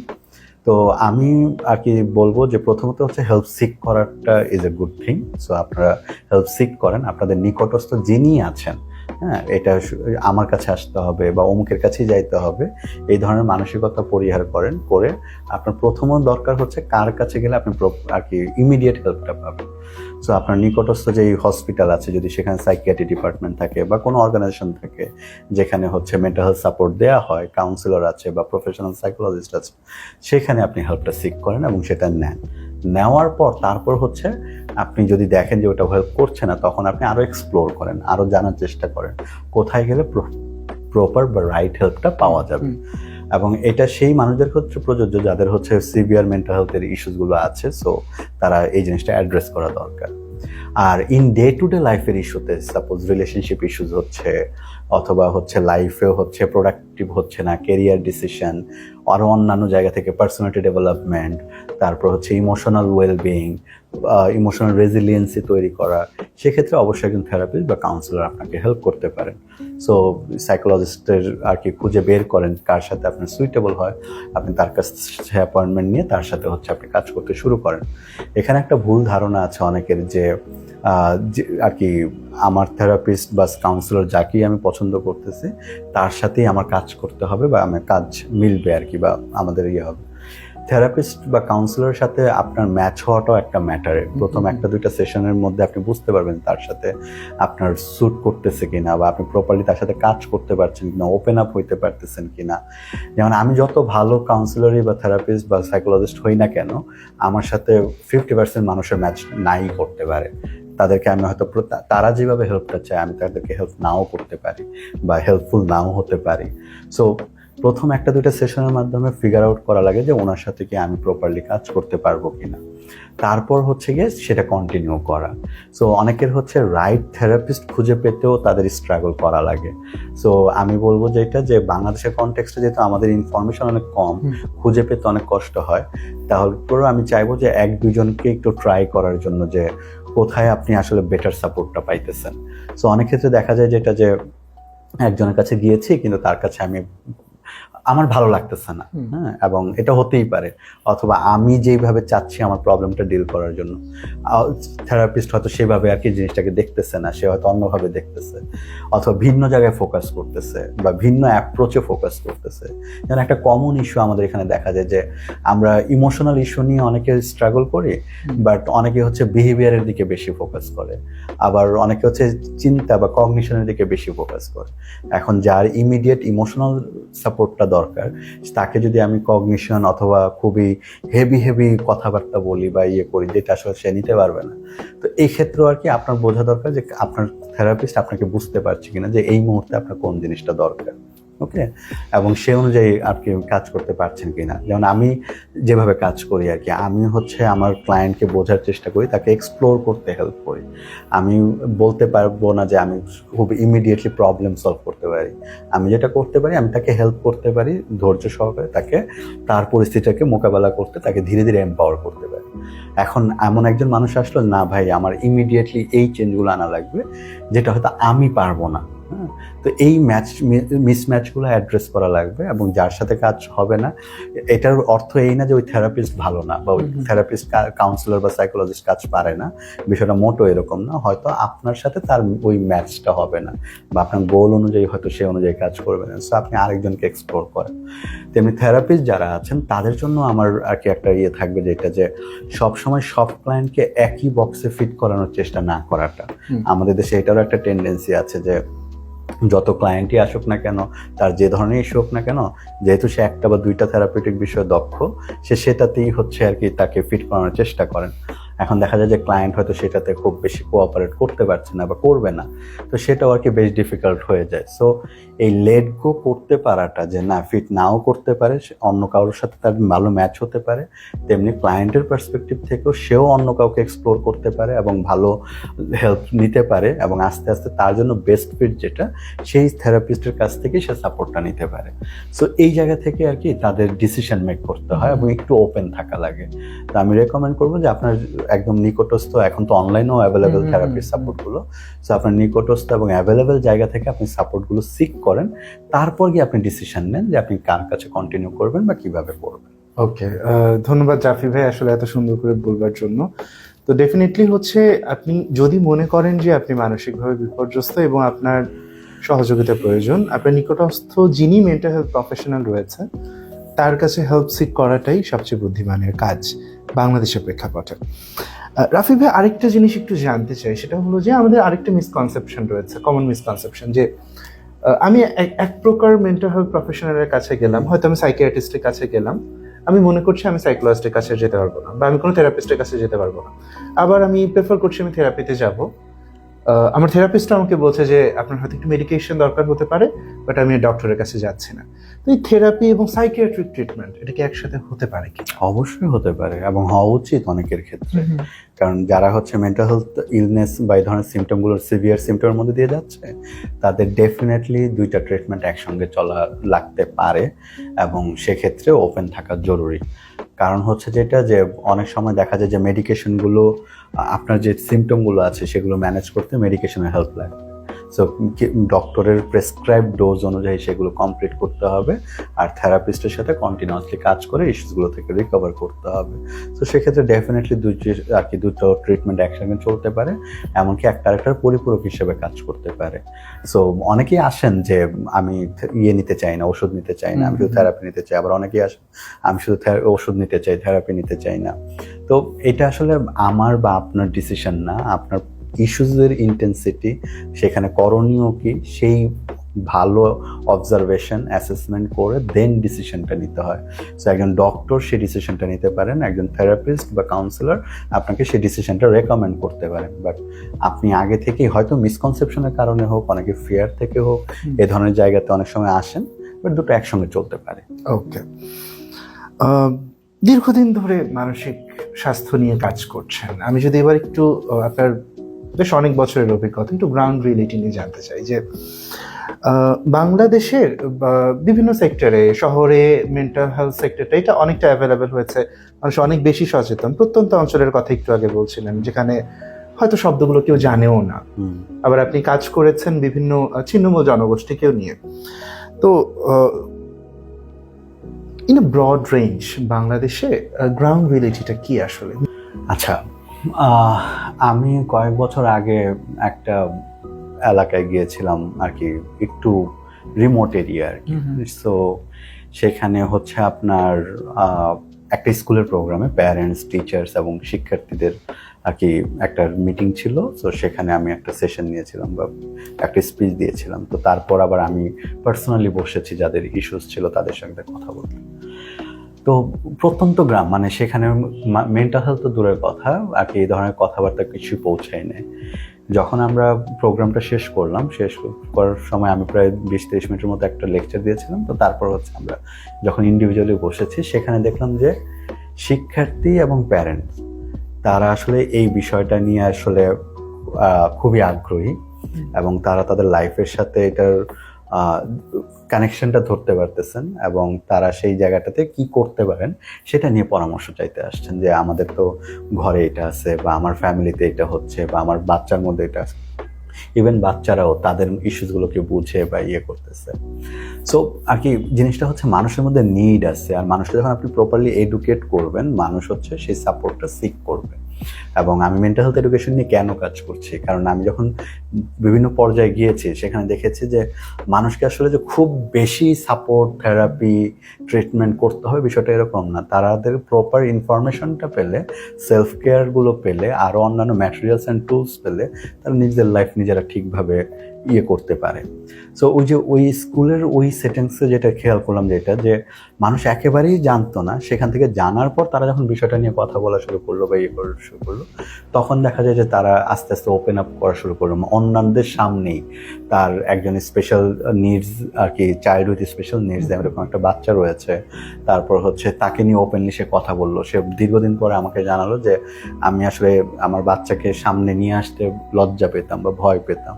তো আমি আর কি বলবো যে প্রথমত হচ্ছে হেল্প সিক করাটা is a good thing. So আপনারা হেল্প সিক করেন, আপনাদের নিকটস্থ যিনি আছেন, হ্যাঁ, এটা আমার কাছে আসতে হবে বা অমুকের কাছেই যাইতে হবে, এই ধরনের মানসিকতা পরিহার করেন। করে আপনার প্রথমত দরকার হচ্ছে কার কাছে গেলে আপনি আর কি ইমিডিয়েট হেল্পটা পাবেন। সো আপনার নিকটস্থ যে হসপিটাল আছে, যদি সেখানে সাইকিয়াট্রি ডিপার্টমেন্ট থাকে বা কোনো অর্গানাইজেশন থাকে যেখানে হচ্ছে মেন্টাল হেলথ সাপোর্ট দেওয়া হয়, কাউন্সিলর আছে বা প্রফেশনাল সাইকোলজিস্ট আছে, সেখানে আপনি হেল্পটা সিক করেন এবং সেটা নেন। নেওয়ার পর তারপর হচ্ছে আপনি যদি দেখেন যে ওটা হেল্প করছে না, তখন আপনি আরও এক্সপ্লোর করেন, আরও জানার চেষ্টা করেন কোথায় গেলে প্রপার বা রাইট হেল্পটা পাওয়া যাবে। এবং এটা সেই মানুষদের ক্ষেত্রে প্রযোজ্য যাদের হচ্ছে সিভিয়ার মেন্টাল হেলথের ইস্যুসগুলো আছে, সো তারা এই জিনিসটা অ্যাড্রেস করা দরকার। আর ইন ডে টু ডে লাইফের ইস্যুতে, সাপোজ রিলেশনশিপ ইস্যুস হচ্ছে অথবা হচ্ছে লাইফেও হচ্ছে প্রোডাক্টিভ হচ্ছে না, কেরিয়ার ডিসিশন, আরও অন্যান্য জায়গা থেকে পার্সোনালিটি ডেভেলপমেন্ট, তারপর হচ্ছে ইমোশনাল ওয়েলবিং, ইমোশনাল রেজিলিয়েন্সি তৈরি করা, সেক্ষেত্রে অবশ্যই একজন থেরাপিস্ট বা কাউন্সিলর আপনাকে হেল্প করতে পারেন। সো সাইকোলজিস্টের আর কি খুঁজে বের করেন কার সাথে আপনার সুইটেবল হয়, আপনি তার কাছে অ্যাপয়েন্টমেন্ট নিয়ে তার সাথে হচ্ছে আপনি কাজ করতে শুরু করেন। এখানে একটা ভুল ধারণা আছে অনেকের যে আর কি আমার থেরাপিস্ট বা কাউন্সিলর যাকেই আমি পছন্দ করতেছি তার সাথেই আমার কাজ করতে হবে বা আমার কাজ মিলবে আর কি, বা আমাদের ইয়ে হবে। থেরাপিস্ট বা কাউন্সিলরের সাথে আপনার ম্যাচ হওয়াটাও একটা ম্যাটারে। প্রথম একটা দুইটা সেশনের মধ্যে আপনি বুঝতে পারবেন তার সাথে আপনার স্যুট করতেছে কিনা বা আপনি প্রপারলি তার সাথে কাজ করতে পারছেন কিনা, ওপেন আপ হইতে পারতেছেন কিনা। যেমন আমি যত ভালো কাউন্সিলরই বা থেরাপিস্ট বা সাইকোলজিস্ট হই না কেন, আমার সাথে 50% মানুষের ম্যাচ নাই করতে পারে। তাদেরকে আমি হয়তো তারা যেভাবে হেল্পটা চায় আমি তাদেরকে হেল্প নাও করতে পারি বা হেল্পফুল নাও হতে পারি। সো প্রথম একটা দুইটা সেশনের মাধ্যমে ফিগার আউট করা লাগে যে ওনার সাথে কি আমি প্রপারলি কাজ করতে পারবো কিনা, তারপর হচ্ছে গিয়ে সেটা কন্টিনিউ করা। সো অনেকের হচ্ছে রাইট থেরাপিস্ট খুঁজে পেতেও তাদের স্ট্রাগল করা লাগে। সো আমি বলবো যেটা যে বাংলাদেশের কনটেক্সটে যেহেতু আমাদের ইনফরমেশন অনেক কম, খুঁজে পেতে অনেক কষ্ট হয়, তারপরেও আমি চাইবো যে এক দুজনকে একটু ট্রাই করার জন্য যে কোথায় আপনি আসলে বেটার সাপোর্টটা পাইতেছেন। সো অনেক ক্ষেত্রে দেখা যায় যেটা যে একজনের কাছে গিয়েছি কিন্তু তার কাছে আমার ভালো লাগতেছে না, হ্যাঁ, এবং এটা হতেই পারে, অথবা আমি যেইভাবে চাচ্ছি আমার প্রবলেমটা ডিল করার জন্য থেরাপিস্ট হয়তো সেভাবে আর কি জিনিসটাকে দেখতেছে না, সে হয়তো অন্যভাবে দেখতেছে, অথবা ভিন্ন জায়গায় ফোকাস করতেছে বা ভিন্ন অ্যাপ্রোচে ফোকাস করতেছে। যেমন একটা কমন ইস্যু আমাদের এখানে দেখা যায় যে আমরা ইমোশনাল ইস্যু নিয়ে অনেকে স্ট্রাগল করি, বাট অনেকে হচ্ছে বিহেভিয়ারের দিকে বেশি ফোকাস করে, আবার অনেকে হচ্ছে চিন্তা বা কগনিশনের দিকে বেশি ফোকাস করে। এখন যার ইমিডিয়েট ইমোশনাল সাপোর্টটা দরকার, তাকে যদি আমি কগনিশন অথবা খুবই হেভি কথাবার্তা বলি বা করি, যেটা আসলে সে নিতে পারবে না। তো এই ক্ষেত্রে আর কি আপনার বোঝা দরকার যে আপনার থেরাপিস্ট আপনাকে বুঝতে পারছে কিনা যে এই মুহূর্তে আপনার কোন জিনিসটা দরকার, ওকে, এবং সে অনুযায়ী আর কি কাজ করতে পারছেন কিনা। যেমন আমি যেভাবে কাজ করি আর কি, আমি হচ্ছে আমার ক্লায়েন্টকে বোঝার চেষ্টা করি, তাকে এক্সপ্লোর করতে হেল্প করি। আমি বলতে পারবো না যে আমি খুব ইমিডিয়েটলি প্রবলেম সলভ করতে পারি। আমি যেটা করতে পারি, আমি তাকে হেল্প করতে পারি ধৈর্য সহকারে, তাকে তার পরিস্থিতিটাকে মোকাবেলা করতে, তাকে ধীরে ধীরে এম্পাওয়ার করতে পারি। এখন এমন একজন মানুষ আসলো, না ভাই আমার ইমিডিয়েটলি এই চেঞ্জগুলো আনা লাগবে, যেটা হয়তো আমি পারবো না, হ্যাঁ, তো এই মিসম্যাচগুলো অ্যাড্রেস করা লাগবে। এবং যার সাথে কাজ হবে না, এটার অর্থ এই না যে ওই থেরাপিস্ট ভালো না বা ওই থেরাপিস্ট কাউন্সিলর বা সাইকোলজিস্ট কাজ পারে না, বিষয়টা মোটো এরকম না। হয়তো আপনার সাথে তার ওই ম্যাচটা হবে না, বা আপনার গোল অনুযায়ী হয়তো সে অনুযায়ী কাজ করবে না, সো আপনি আরেকজনকে এক্সপ্লোর করেন। তেমনি থেরাপিস্ট যারা আছেন তাদের জন্য আমার আর কি একটা থাকবে, যেটা যে সবসময় সব ক্লায়েন্টকে একই বক্সে ফিট করানোর চেষ্টা না করাটা। আমাদের দেশে এটারও একটা টেন্ডেন্সি আছে যে যত ক্লায়েন্টই আসুক না কেন, তার যে ধরনের ইস্যু হোক না কেন, যেহেতু সে একটা বা দুইটা থেরাপিউটিক বিষয়ে দক্ষ, সে সেটাতেই হচ্ছে আর কি তাকে ফিট করানোর চেষ্টা করেন। এখন দেখা যায় যে ক্লায়েন্ট হয়তো সেটাতে খুব বেশি কোঅপারেট করতে পারছে না বা করবে না, তো সেটাও আর কি বেশ ডিফিকাল্ট হয়ে যায়। সো এই লেট গো করতে পারাটা, যে না ফিট নাও করতে পারে, অন্য কারোর সাথে তার ভালো ম্যাচ হতে পারে, তেমনি ক্লায়েন্টের পার্সপেক্টিভ থেকেও সেও অন্য কাউকে এক্সপ্লোর করতে পারে এবং ভালো হেল্প নিতে পারে, এবং আস্তে আস্তে তার জন্য বেস্ট ফিট যেটা, সেই থেরাপিস্টের কাছ থেকে সে সাপোর্টটা নিতে পারে। সো এই জায়গা থেকে আর কি তাদের ডিসিশন মেক করতে হয় এবং একটু ওপেন থাকা লাগে। তো আমি রেকমেন্ড করবো যে আপনার একদম নিকটস্থ, এখন তো অনলাইনেও অ্যাভেলেবেল থেরাপির সাপোর্টগুলো, সো আপনার নিকটস্থ এবং অ্যাভেলেবেল জায়গা থেকে আপনি সাপোর্টগুলো সিক করেন, তারপর গিয়ে আপনি ডিসিশন নেন যে আপনি কার কাছে কন্টিনিউ করবেন বা কিভাবে করবেন।
ওকে, ধন্যবাদ জাফি ভাই আসলে এত সুন্দর করে বলবার জন্য। তো ডেফিনেটলি হচ্ছে আপনি যদি মনে করেন যে আপনি মানসিকভাবে বিপর্যস্ত এবং আপনার সহযোগিতা প্রয়োজন, আপনার নিকটস্থ যিনি মেন্টাল হেলথ প্রফেশনাল রয়েছে তার কাছে হেল্প সিক করাটাই সবচেয়ে বুদ্ধিমানের কাজ বাংলাদেশের প্রেক্ষাপটে। রাফি ভাই, আরেকটা জিনিস একটু জানতে চাই, সেটা হলো যে আমাদের আরেকটা মিসকনসেপশন রয়েছে, কমন মিসকনসেপশন, যে আমি এক প্রকার মেন্টাল হেলথ প্রফেশনালের কাছে গেলাম, হয়তো আমি সাইকিয়াট্রিস্টের কাছে গেলাম, আমি মনে করছি আমি সাইকোলজিস্টের কাছে যেতে পারবো না, বা আমি কোনো থেরাপিস্টের কাছে যেতে পারবো না। আবার আমি প্রেফার করছি আমি থেরাপিতে যাব, আমার থেরাপিস্ট আমাকে বলছে যে আপনার হয়তো একটু মেডিকেশন দরকার হতে পারে, বাট আমি ডক্টরের কাছে যাচ্ছি না। তো এই থেরাপি এবং সাইকিয়াট্রিক ট্রিটমেন্ট এটা কি একসাথে হতে পারে কি?
অবশ্যই হতে পারে এবং হওয়া উচিত অনেকের ক্ষেত্রে। কারণ যারা হচ্ছে মেন্টাল হেলথ ইলনেস বা এই ধরনের সিমটমগুলোর সিভিয়ার সিমটমের মধ্যে দিয়ে যাচ্ছে, তাদের ডেফিনেটলি দুইটা ট্রিটমেন্ট একসঙ্গে চলা লাগতে পারে, এবং সেক্ষেত্রে ওপেন থাকা জরুরি। কারণ হচ্ছে যেটা যে অনেক সময় দেখা যায় যে মেডিকেশনগুলো, আপনার যে সিমটমগুলো আছে সেগুলো ম্যানেজ করতে মেডিকেশনের হেল্প লাগবে। সো ডক্টরের প্রেসক্রাইব ডোজ অনুযায়ী সেগুলো কমপ্লিট করতে হবে, আর থেরাপিস্টের সাথে কন্টিনিউয়াসলি কাজ করে ইস্যুসগুলো থেকে রিকভার করতে হবে। তো সেক্ষেত্রে ডেফিনেটলি দুটো ট্রিটমেন্ট একসঙ্গে চলতে পারে, এমনকি একটার পরিপূরক হিসেবে কাজ করতে পারে। সো অনেকেই আসেন যে আমি নিতে চাই না, ওষুধ নিতে চাই না, আমি শুধু থেরাপি নিতে চাই, আবার অনেকেই আসেন আমি শুধু ওষুধ নিতে চাই, থেরাপি নিতে চাই না। তো এটা আসলে আমার বা আপনার ডিসিশন না, আপনার ইস্যুজের ইন্টেন্সিটি, সেখানে করণীয় কি, সেই ভালো অবজারভেশন অ্যাসেসমেন্ট করে দেন ডিসিশনটা নিতে হয়। সো একজন ডক্টর সেই ডিসিশনটা নিতে পারেন, একজন থেরাপিস্ট বা কাউন্সিলর আপনাকে সেই ডিসিশনটা রেকমেন্ড করতে পারেন, বাট আপনি আগে থেকেই হয়তো মিসকনসেপশনের কারণে হোক, অনেকে ফিয়ার থেকে হোক, এ ধরনের জায়গাতে অনেক সময় আসেন বাট দুটো একসঙ্গে চলতে পারে।
ওকে, দীর্ঘদিন ধরে মানসিক স্বাস্থ্য নিয়ে কাজ করছেন। আমি যদি এবার একটু আপনার বেশ অনেক বছরের অভিজ্ঞতা একটু গ্রাউন্ড রিয়েলিটি নিয়ে জানতে চাই যে বাংলাদেশের বিভিন্ন সেক্টরে, শহরে মেন্টাল হেলথ সেক্টরটা এটা অনেকটা অ্যাভেলেবেল হয়েছে, মানুষ অনেক বেশি সচেতন। প্রত্যন্ত অঞ্চলের কথা একটু আগে বলছিলেন, যেখানে হয়তো শব্দগুলো কেউ জানেও না। আবার আপনি কাজ করেছেন বিভিন্ন ছিন্নমূল জনগোষ্ঠীকেও নিয়ে। তো ইন এ ব্রড রেঞ্জ বাংলাদেশে গ্রাউন্ড রিয়েলিটিটা কি আসলে?
আচ্ছা, আমি কয়েক বছর আগে একটা এলাকায় গিয়েছিলাম আর কি, একটু রিমোট এরিয়া আর কি। সো সেখানে হচ্ছে আপনার একটা স্কুলের প্রোগ্রামে প্যারেন্টস, টিচার্স এবং শিক্ষার্থীদের আর কি একটা মিটিং ছিল। তো সেখানে আমি একটা সেশন নিয়েছিলাম বা একটা স্পিচ দিয়েছিলাম। তো তারপর আবার আমি পার্সোনালি বসেছি যাদের ইস্যুস ছিল তাদের সঙ্গে কথা বলতে। তো প্রত্যন্ত গ্রাম, মানে সেখানে মেন্টাল হেলথ তো দূরের কথা, আর কি এই ধরনের কথাবার্তা কিছুই পৌঁছায় নেই। যখন আমরা প্রোগ্রামটা শেষ করলাম, শেষ করার সময় আমি প্রায় 20-30 মিনিটের মতো একটা লেকচার দিয়েছিলাম। তো তারপর হচ্ছে আমরা যখন ইন্ডিভিজুয়ালি বসেছি, সেখানে দেখলাম যে শিক্ষার্থী এবং প্যারেন্টস তারা আসলে এই বিষয়টা নিয়ে আসলে খুবই আগ্রহী এবং তারা তাদের লাইফের সাথে এটার কানেকশনটা ধরতে পারতেছেন এবং তারা সেই জায়গাটাতে কি করতে পারেন সেটা নিয়ে পরামর্শ চাইতে আসছেন, যে আমাদের তো ঘরে এটা আছে বা আমার ফ্যামিলিতে এটা হচ্ছে বা আমার বাচ্চার মধ্যে এটা আছে। ইভেন বাচ্চারাও তাদের ইস্যুসগুলোকে বুঝে বা ইয়ে করতেছে। সো আর কি জিনিসটা হচ্ছে মানুষের মধ্যে নিড আছে, আর মানুষকে যখন আপনি প্রপারলি এডুকেট করবেন, মানুষ হচ্ছে সেই সাপোর্টটা সিক করবে। এবং আমি মেন্টাল হেলথ এডুকেশন নিয়ে কেন কাজ করছি, কারণ আমি যখন বিভিন্ন পর্যায়ে গিয়েছি সেখানে দেখেছি যে মানুষকে আসলে যে খুব বেশি সাপোর্ট, থেরাপি, ট্রিটমেন্ট করতে হবে বিষয়টা এরকম না। তাদের প্রপার ইনফরমেশনটা পেলে, সেলফ কেয়ারগুলো পেলে, আরও অন্যান্য ম্যাটেরিয়ালস অ্যান্ড টুলস পেলে তারা নিজেদের লাইফ নিজেরা ঠিকভাবে ইয়ে করতে পারে। সো ওই স্কুলের ওই সেটিংসে যেটা খেয়াল করলাম, যে মানুষ একেবারেই জানতো না, সেখান থেকে জানার পর তারা যখন বিষয়টা নিয়ে কথা বলা শুরু করলো বা ইয়ে করা শুরু করলো, তখন দেখা যায় যে তারা আস্তে আস্তে ওপেন আপ করা শুরু করলো অন্যান্যদের সামনেই। তার একজন স্পেশাল নিডস আর কি, চাইল্ড উইথ স্পেশাল নিডস, এরকম একটা বাচ্চা রয়েছে। তারপর হচ্ছে তাকে নিয়ে ওপেনলি সে কথা বললো। সে দীর্ঘদিন পরে আমাকে জানালো যে আমি আসলে আমার বাচ্চাকে সামনে নিয়ে আসতে লজ্জা পেতাম বা ভয় পেতাম,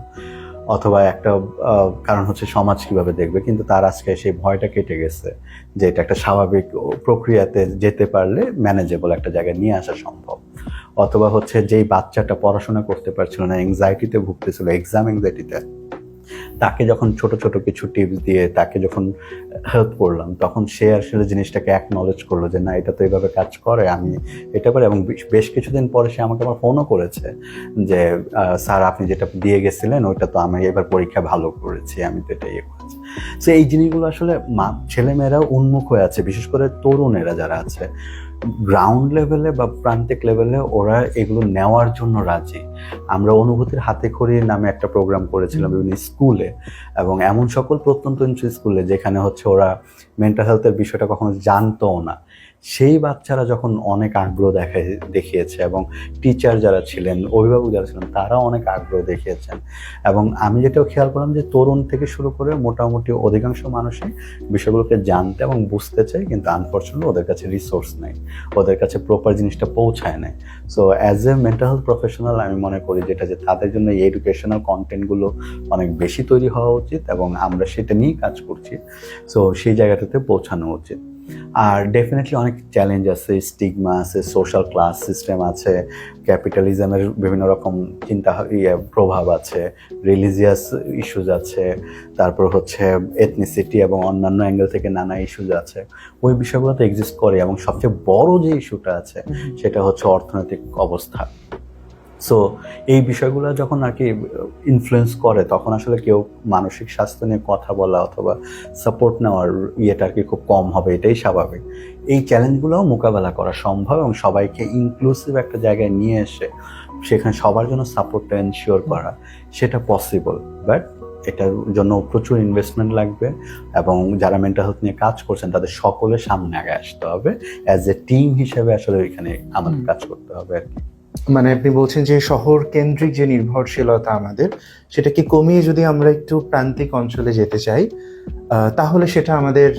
অথবা একটা কারণ হচ্ছে সমাজ কিভাবে দেখবে, কিন্তু তার আজকে সেই ভয়টা কেটে গেছে, যে এটা একটা স্বাভাবিক প্রক্রিয়াতে যেতে পারলে ম্যানেজেবল একটা জায়গায় নিয়ে আসা সম্ভব। অথবা হচ্ছে যেই বাচ্চাটা পড়াশোনা করতে পারছিল না, এংজাইটিতে ভুগতেছিল, এক্সাম এংজাইটিতে, তাকে যখন ছোট ছোট কিছু টিপস দিয়ে তাকে যখন হেল্প করলাম, তখন সে আসলে জিনিসটাকে অ্যাকনলেজ করলো যে না, এটা তো এইভাবে কাজ করে, আমি এটা করে। এবং বেশ কিছুদিন পরে সে আমাকে আবার ফোনও করেছে যে স্যার আপনি যেটা দিয়ে গেছিলেন ওইটা তো আমি এবার পরীক্ষা ভালো করেছি, আমি তো এটা ইয়ে করেছি। সো এই জিনিসগুলো আসলে ছেলেমেয়েরাও উন্মুখ হয়ে আছে, বিশেষ করে তরুণেরা যারা আছে গ্রাউন্ড লেভেলে বা প্রান্তিক লেভেলে, ওরা এগুলো নেওয়ার জন্য রাজি। আমরা অনুভূতির হাতে খড়ি নামে একটা প্রোগ্রাম করেছিলাম বিভিন্ন স্কুলে, এবং এমন সকল প্রত্যন্ত অঞ্চল স্কুলে যেখানে হচ্ছে ওরা মেন্টাল হেলথের বিষয়টা কখনো জানতও না, সেই বাচ্চারা যখন অনেক আগ্রহ দেখিয়েছে এবং টিচার যারা ছিলেন, অভিভাবক যারা ছিলেন, তারাও অনেক আগ্রহ দেখিয়েছেন। এবং আমি যেটাও খেয়াল করলাম যে তরুণ থেকে শুরু করে মোটামুটি অধিকাংশ মানুষই বিষয়গুলোকে জানতে এবং বুঝতে চায়, কিন্তু আনফর্চুনেটলি ওদের কাছে রিসোর্স নেই, ওদের কাছে প্রপার জিনিসটা পৌঁছায় না। So as a mental health professional আমি মনে করি যেটা যে তাদের জন্য এই এডুকেশনাল কন্টেন্টগুলো অনেক বেশি তৈরি হওয়া উচিত, এবং আমরা সেটা নিয়েই কাজ করছি। সো সেই জায়গাটাতে পৌঁছানো উচিত। আর ডেফিনেটলি অনেক চ্যালেঞ্জ আছে, স্টিগমা আছে, সোশ্যাল ক্লাস সিস্টেম আছে, ক্যাপিটালিজমের বিভিন্ন রকম প্রভাব আছে, রিলিজিয়াস ইস্যুজ আছে, তারপর হচ্ছে এথনিসিটি এবং অন্যান্য অ্যাঙ্গেল থেকে নানা ইস্যুজ আছে। ওই বিষয়গুলো তো এক্সিস্ট করে, এবং সবচেয়ে বড় যে ইস্যুটা আছে সেটা হচ্ছে অর্থনৈতিক অবস্থা। সো এই বিষয়গুলো যখন আর কি ইনফ্লুয়েন্স করে, তখন আসলে কেউ মানসিক স্বাস্থ্য নিয়ে কথা বলা অথবা সাপোর্ট নেওয়ার ইয়েটা আর কি খুব কম হবে, এটাই স্বাভাবিক। এই চ্যালেঞ্জগুলোও মোকাবেলা করা সম্ভব, এবং সবাইকে ইনক্লুসিভ একটা জায়গায় নিয়ে এসে সেখানে সবার জন্য সাপোর্টটা এনশিওর করা, সেটা পসিবল। বাট এটার জন্য প্রচুর ইনভেস্টমেন্ট লাগবে, এবং যারা মেন্টাল হেলথ নিয়ে কাজ করছেন তাদের সকলের সামনে আগে আসতে হবে, অ্যাজ এ টিম হিসেবে আসলে এখানে আমাদের কাজ করতে হবে আর কি।
মানে আপনি বলছেন যে শহর কেন্দ্রিক যে নির্ভরশীলতা আমাদের, সেটাকে কমিয়ে যদি আমরা একটু প্রান্তিক অঞ্চলে যেতে চাই, তাহলে সেটা আমাদের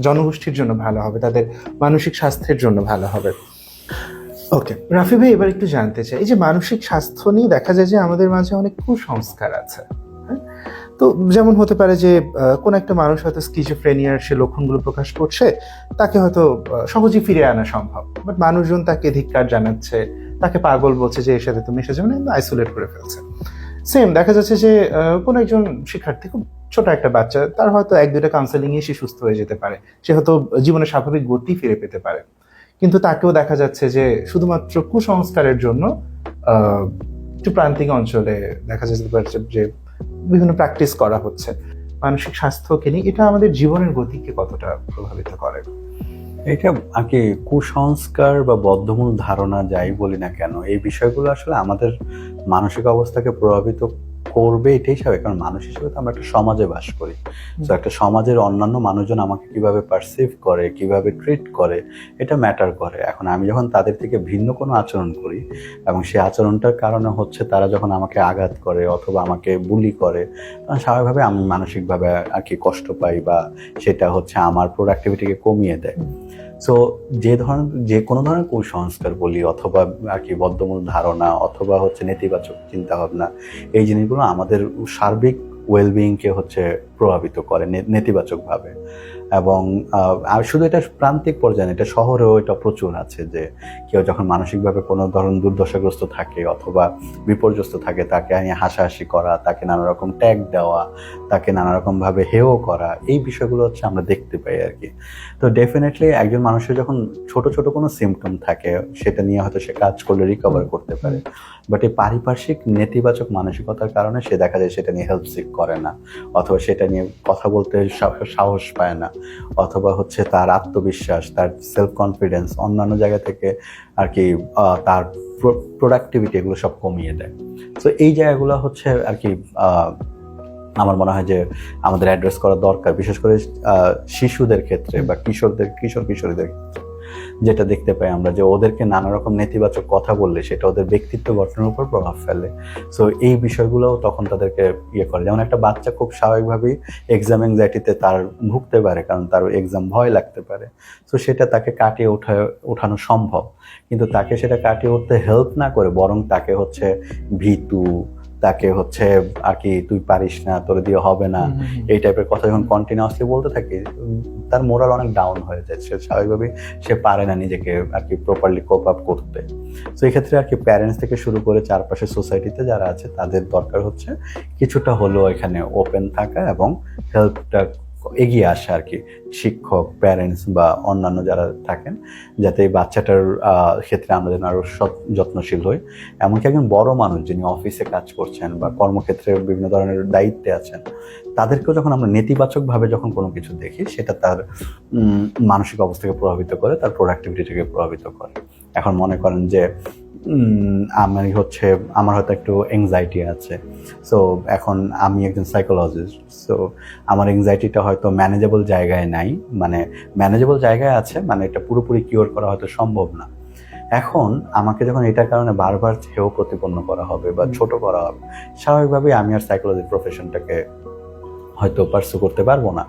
জনগোষ্ঠীর জন্য ভালো হবে, তাদের মানসিক স্বাস্থ্যের জন্য ভালো হবে। ওকে রাফি ভাই, এবার একটু জানতে চাই, এই যে মানসিক স্বাস্থ্য নিয়ে দেখা যায় যে আমাদের মাঝে অনেক কুসংস্কার আছে, হ্যাঁ? তো যেমন হতে পারে যে কোন একটা মানুষ হয়তো স্কিজোফ্রেনিয়ার সে লক্ষণগুলো প্রকাশ করছে, তাকে হয়তো সহজেই ফিরে আনা সম্ভব, বাট মানুষজন তাকে ধিক্কার জানাচ্ছে, তাকে পাগল বলছে, যে এর সাথে তুমি এসে যাবে, আইসোলেট করে ফেলছে। সেম দেখা যাচ্ছে যে কোনো একজন শিক্ষার্থী, খুব ছোট একটা বাচ্চা, তার হয়তো 1-2টা কাউন্সেলিং এ সে সুস্থ হয়ে যেতে পারে, সে হয়তো জীবনের স্বাভাবিক গতি ফিরে পেতে পারে, কিন্তু তাকেও দেখা যাচ্ছে যে শুধুমাত্র কুসংস্কারের জন্য আহ, একটু প্রান্তিক অঞ্চলে দেখা যেতে পারছে যে বিভিন্ন প্র্যাকটিস করা হচ্ছে। মানসিক স্বাস্থ্যকে নিয়ে এটা আমাদের জীবনের গতিকে কতটা প্রভাবিত করে?
এটা আর কি কুসংস্কার বা বদ্ধমূল ধারণা যাই বলি না কেন, এই বিষয়গুলো আসলে আমাদের মানসিক অবস্থাকে প্রভাবিত করবে, এটাই স্বাভাবিক। কারণ মানুষ হিসেবে তো আমরা একটা সমাজে বাস করি। তো একটা সমাজের অন্যান্য মানুষজন আমাকে কিভাবে পারসিভ করে, কিভাবে ট্রিট করে, এটা ম্যাটার করে। এখন আমি যখন তাদের থেকে ভিন্ন কোনো আচরণ করি এবং সেই আচরণটার কারণে হচ্ছে তারা যখন আমাকে আঘাত করে অথবা আমাকে বুলি করে, তখন স্বাভাবিকভাবে আমি মানসিকভাবে আর কি কষ্ট পাই, বা সেটা হচ্ছে আমার প্রোডাক্টিভিটিকে কমিয়ে দেয়। সো যে কোনো ধরনের কুসংস্কার বলি অথবা আর কি বদ্ধমূল ধারণা অথবা হচ্ছে নেতিবাচক চিন্তা ভাবনা, এই জিনিসগুলো আমাদের সার্বিক ওয়েলবিংকে হচ্ছে প্রভাবিত করে নেতিবাচকভাবে। এবং আর শুধু এটা প্রান্তিক পর্যায়ে, এটা শহরেও এটা প্রচুর আছে, যে কেউ যখন মানসিকভাবে কোনো ধরনের দুর্দশাগ্রস্ত থাকে অথবা বিপর্যস্ত থাকে, তাকে নিয়ে হাসাহাসি করা, তাকে নানা রকম ট্যাগ দেওয়া, তাকে নানা রকমভাবে হেয় করা, এই বিষয়গুলো হচ্ছে আমরা দেখতে পাই আর কি। তো ডেফিনেটলি একজন মানুষের যখন ছোট ছোট কোনো সিমটম থাকে, সেটা নিয়ে হয়তো সে কাজ করলে রিকভার করতে পারে, বাট এই পারিপার্শ্বিক নেতিবাচক মানসিকতার কারণে সে দেখা যায় সেটা নিয়ে হেল্প সিক করে না, অথবা সেটা নিয়ে কথা বলতে সাহস পায় না, অথবা হচ্ছে তার আত্মবিশ্বাস, তার সেলফ কনফিডেন্স অন্যান্য জায়গা থেকে আর কি তার প্রোডাক্টিভিটি এগুলো সব কমিয়ে দেয়। তো এই জায়গাগুলো হচ্ছে আর কি আমার মনে হয় যে আমাদের অ্যাড্রেস করা দরকার, বিশেষ করে শিশুদের ক্ষেত্রে বা কিশোর কিশোরীদের ক্ষেত্রে। যেটা দেখতে পাই আমরা, যে ওদেরকে নানা রকম নেতিবাচক কথা বললে সেটা ওদের ব্যক্তিত্ব গঠনের উপর প্রভাব ফেলে। সো এই বিষয়গুলোও তখন তাদেরকে করে। যেমন একটা বাচ্চা খুব স্বাভাবিকভাবেই এক্সাম অ্যাংজাইটিতে তার ভুগতে পারে, কারণ তার এক্সাম ভয় লাগতে পারে। সো সেটা তাকে কাটিয়ে ওঠানো সম্ভব, কিন্তু তাকে সেটা কাটিয়ে উঠতে হেল্প না করে বরং তাকে হচ্ছে ভীতু, তাকে হচ্ছে আর কি তুই পারিস না, তোর দিয়ে হবে না, এই টাইপের কথা যখন কন্টিনিউয়াসলি বলতে থাকি, তার মোরাল অনেক ডাউন হয়ে যায়। সে স্বাভাবিকভাবেই সে পারে না নিজেকে আর কি প্রপারলি কোপ আপ করতে। তো এই ক্ষেত্রে আর কি প্যারেন্টস থেকে শুরু করে চারপাশে সোসাইটিতে যারা আছে তাদের দরকার হচ্ছে কিছুটা হলেও এখানে ওপেন থাকা এবং হেল্পটা এগিয়ে আসে আর কি, শিক্ষক, প্যারেন্টস বা অন্যান্য যারা থাকেন, যাতে এই বাচ্চাটার ক্ষেত্রে আমরা যেন আরো যত্নশীল হই। এমনকি একজন বড় মানুষ যিনি অফিসে কাজ করছেন বা কর্মক্ষেত্রে বিভিন্ন ধরনের দায়িত্বে আছেন, তাদেরকেও যখন আমরা নেতিবাচকভাবে যখন কোনো কিছু দেখি, সেটা তার মানসিক অবস্থাকে প্রভাবিত করে, তার প্রোডাক্টিভিটিকে প্রভাবিত করে। এখন মনে করেন যে আমার হয়তো একটু এংজাইটি আছে, সো এখন আমি একজন সাইকোলজিস্ট, সো আমার এংজাইটিটা হয়তো ম্যানেজেবল জায়গায় নাই, মানে ম্যানেজেবল জায়গায় আছে, মানে এটা পুরোপুরি কিওর করা হয়তো সম্ভব না। এখন আমাকে যখন এটার কারণে বারবার হেয় প্রতিপন্ন করা হবে বা ছোট করা হবে, স্বাভাবিকভাবেই আমি আর সাইকোলজি প্রফেশনটাকে হয়তো পার্সু করতে পারবো না।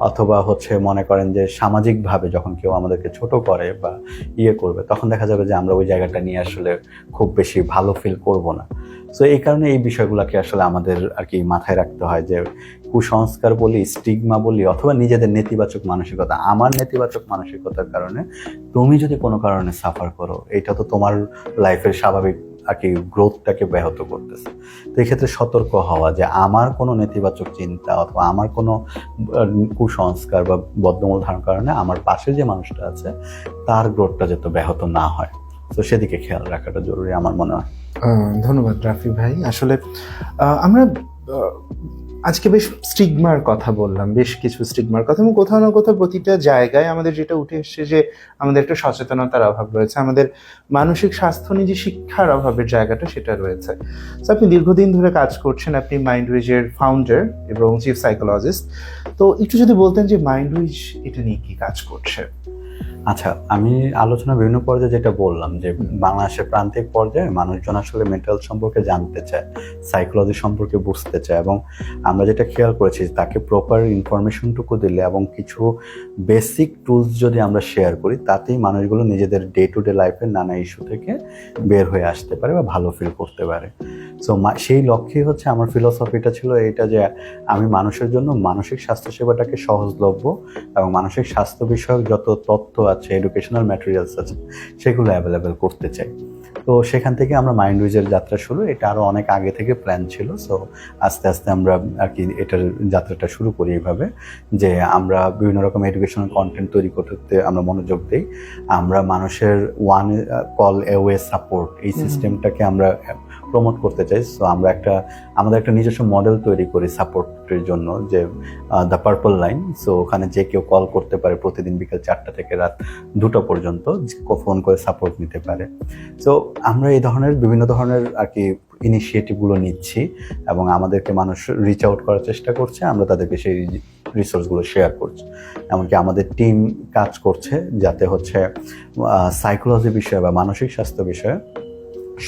অথবা হচ্ছে মনে করেন যে সামাজিকভাবে যখন কেউ আমাদেরকে ছোট করে বা করবে, তখন দেখা যাবে যে আমরা ওই জায়গাটা নিয়ে আসলে খুব বেশি ভালো ফিল করব না। সো এই কারণে এই বিষয়গুলোকে আসলে আমাদের আর কি মাথায় রাখতে হয়, যে কুসংস্কার বলি, স্টিগমা বলি, অথবা নিজেদের নেতিবাচক মানসিকতা, আমার নেতিবাচক মানসিকতার কারণে তুমি যদি কোনো কারণে সাফার করো, এটা তো তোমার লাইফের স্বাভাবিক আর কি গ্রোথটাকে ব্যাহত করতেছে। তো এক্ষেত্রে সতর্ক হওয়া, যে আমার কোনো নেতিবাচক চিন্তা অথবা আমার কোনো কুসংস্কার বা বদ্ধমূল ধারণার কারণে আমার পাশে যে মানুষটা আছে তার গ্রোথটা যাতে ব্যাহত না হয়, তো সেদিকে খেয়াল রাখাটা জরুরি আমার মনে হয়।
ধন্যবাদ রাফি ভাই। আসলে আমরা আজকে বেশ স্টিগমার কথা বললাম, বেশ কিছু স্টিগমার কথা, এবং কোথাও না কোথাও প্রতিটা জায়গায় আমাদের যেটা উঠে এসছে যে আমাদের একটা সচেতনতার অভাব রয়েছে, আমাদের মানসিক স্বাস্থ্য নিয়ে যে শিক্ষার অভাবের জায়গাটা সেটা রয়েছে। তো আপনি দীর্ঘদিন ধরে কাজ করছেন, আপনি মাইন্ডউইজের ফাউন্ডার এবং চিফ সাইকোলজিস্ট। তো একটু যদি বলতেন যে মাইন্ডউইজ এটা নিয়ে কি কাজ করছে?
আচ্ছা, আমি আলোচনা বিভিন্ন পর্যায়ে যেটা বললাম যে বাংলাদেশের প্রান্তিক পর্যায়ে মানুষজন আসলে মেন্টাল সম্পর্কে জানতে চায়, সাইকোলজি সম্পর্কে বুঝতে চায়, এবং আমরা যেটা খেয়াল করেছি তাকে প্রপার ইনফরমেশনটুকু দিলে এবং কিছু বেসিক টুলস যদি আমরা শেয়ার করি, তাতেই মানুষগুলো নিজেদের ডে টু ডে লাইফের নানা ইস্যু থেকে বের হয়ে আসতে পারে বা ভালো ফিল করতে পারে। সো সেই লক্ষ্যেই হচ্ছে আমার ফিলসফিটা ছিল এইটা যে আমি মানুষের জন্য মানসিক স্বাস্থ্যসেবাটাকে সহজলভ্য এবং মানসিক স্বাস্থ্য বিষয়ক যত তথ্য আছে, এডুকেশনাল ম্যাটেরিয়ালস আছে, সেগুলো অ্যাভেলেবেল করতে চাই। তো সেখান থেকে আমরা মাইন্ড উইজের যাত্রা শুরু, এটা আরও অনেক আগে থেকে প্ল্যান ছিল। সো আস্তে আস্তে আমরা আর কি এটার যাত্রাটা শুরু করি এইভাবে যে আমরা বিভিন্ন রকম এডুকেশনাল কন্টেন্ট তৈরি করতে আমরা মনোযোগ দিই। আমরা মানুষের ওয়ান কল অ্যাওয়ে সাপোর্ট, এই সিস্টেমটাকে আমরা প্রমোট করতে চাই। সো আমরা আমাদের একটা নিজস্ব মডেল তৈরি করি সাপোর্টের জন্য, যে দ্য পার্পল লাইন। সো ওখানে যে কেউ কল করতে পারে প্রতিদিন বিকেল 4টা থেকে রাত 2টা পর্যন্ত, ফোন করে সাপোর্ট নিতে পারে। সো আমরা এই ধরনের বিভিন্ন ধরনের আর কি ইনিশিয়েটিভগুলো নিচ্ছি এবং আমাদেরকে মানুষ রিচ আউট করার চেষ্টা করছে, আমরা তাদেরকে সেই রিসোর্সগুলো শেয়ার করছি। এমনকি আমাদের টিম কাজ করছে যাতে হচ্ছে সাইকোলজি বিষয়ে বা মানসিক স্বাস্থ্য বিষয়ে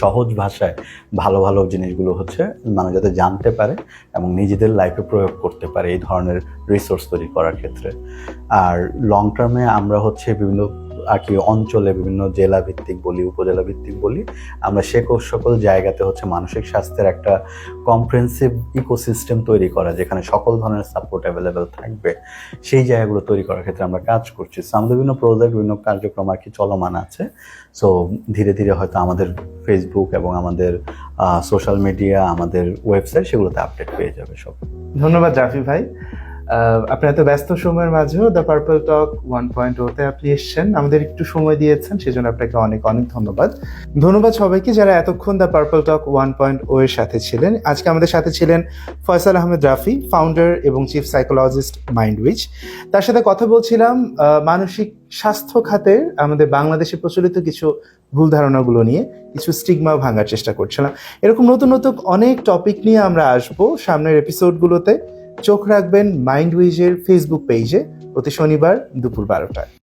সহজ ভাষায় ভালো ভালো জিনিসগুলো হচ্ছে মানুষ যাতে জানতে পারে এবং নিজেদের লাইফে প্রয়োগ করতে পারে, এই ধরনের রিসোর্স তৈরি করার ক্ষেত্রে। আর লং টার্মে আমরা হচ্ছে বিভিন্ন আর কি অঞ্চলে, বিভিন্ন জেলা ভিত্তিক বলি, উপজেলা ভিত্তিক বলি, আমরা সকল জায়গাতে হচ্ছে মানসিক স্বাস্থ্যের একটা কম্প্রিহেনসিভ ইকোসিস্টেম তৈরি করা, যেখানে সকল ধরনের সাপোর্ট অ্যাভেলেবেল থাকবে, সেই জায়গাগুলো তৈরি করার ক্ষেত্রে আমরা কাজ করছি। সো আমাদের বিভিন্ন প্রজেক্ট, বিভিন্ন কার্যক্রম আর কি চলমান আছে। সো ধীরে ধীরে হয়তো আমাদের ফেসবুক এবং আমাদের সোশ্যাল মিডিয়া, আমাদের ওয়েবসাইট, সেগুলোতে আপডেট পেয়ে যাবে সব।
ধন্যবাদ রাফি ভাই, আপনি এত ব্যস্ত সময়ের মাঝেও দ্য পার্পল টক 1.0-তে আপনি এসেছেন, আমাদের একটু সময় দিয়েছেন, সেজন্য আপনাকে অনেক অনেক ধন্যবাদ। ধন্যবাদ সবাইকে যারা এতক্ষণ দ্য পার্পল টক 1.0 এর সাথে ছিলেন। আজকে আমাদের সাথে ছিলেন ফয়সাল আহমেদ রাফি, ফাউন্ডার এবং চিফ সাইকোলজিস্ট মাইন্ডউইচ। তার সাথে কথা বলছিলাম মানসিক স্বাস্থ্য খাতের আমাদের বাংলাদেশে প্রচলিত কিছু ভুল ধারণাগুলো নিয়ে, কিছু স্টিগমা ভাঙার চেষ্টা করছিলাম। এরকম নতুন নতুন অনেক টপিক নিয়ে আমরা আসবো সামনের এপিসোডগুলোতে। চোখ রাখবেন মাইন্ডউইজের ফেসবুক পেজে প্রতি শনিবার দুপুর 12টায়।